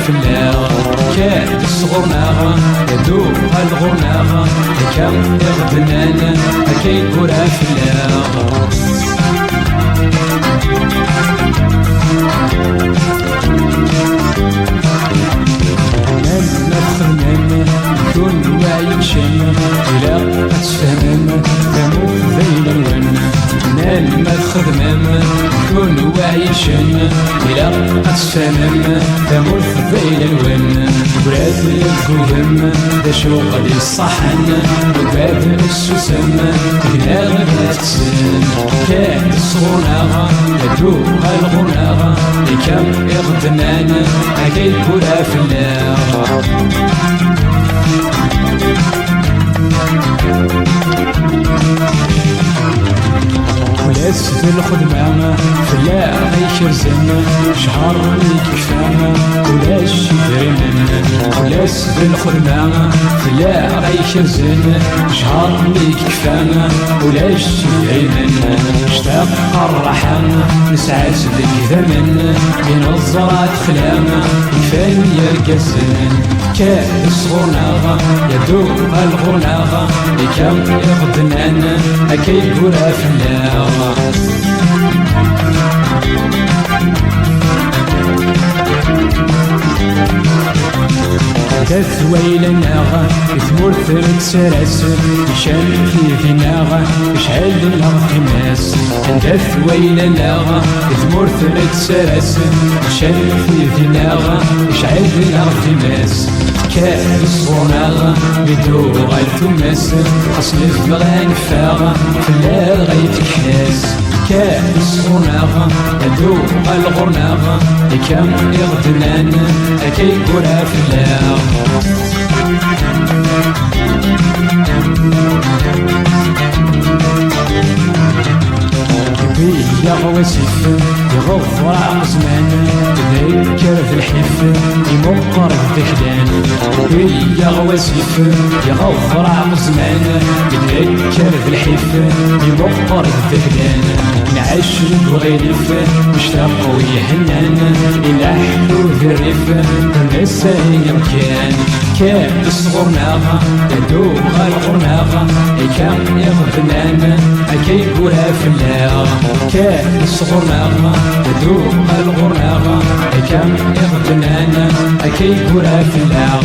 فلاغ كاد الصغرناغ يدوب الغرناغ كم يغدنان أكي كورا فلاغ كون واعي شن إلا أتفهم تمو ذيل الون نال ما تخدمم كون واعي شن إلا أتفهم تمو ذيل الون ولاد الكوهم ذا شغل الصحن وباب السوسم كنا غير تسن كان الصغرناغ يدوب الغناغ لكم يغدنان أكيد كورا فلاغ ولاس في الخدمة فلا غيكرزن شهر يكفانا ولاش يدرمن ولاس في الخدمة فلا غيكرزن شهر يكفانا ولاش يدرمن اشتاق الرحم نسعد ذك ذمن بين الزرات خلامة يكفان يرقزن كاد صغرناغ يدوب الغرناغ لكم يغدنان أكي كورا فلاغ تثويل الناغ يثمر ثلث سراسل يشال في ذناغ يشعل الأرض الناس تثويل الناغ يثمر ثلث سراسل يشال في ذناغ يشعل الأرض الناس كاد الصغرناغ بدو غالثماس أصل الفغان فاغ فلا غيتكناس كاد الصغرناغ يدو الغرناغ لكم يغدنان أكي كورا فلاغ يا غواسيف يغفر عقزمان يذكر في الحف يمقر الذكلان يا غواسيف يغفر عقزمان يذكر في الحف يمقر الذكلان نعيش بغيرف مشتاق ويهنان إلى حلو في الريف الناس يمكن كان الصغرناغ يدوب الغرناغ كان يغدنان أكي كورا فلاغ كان الصغرناغ يدوب الغرناغ كان يغدنان أكي كورا فلاغ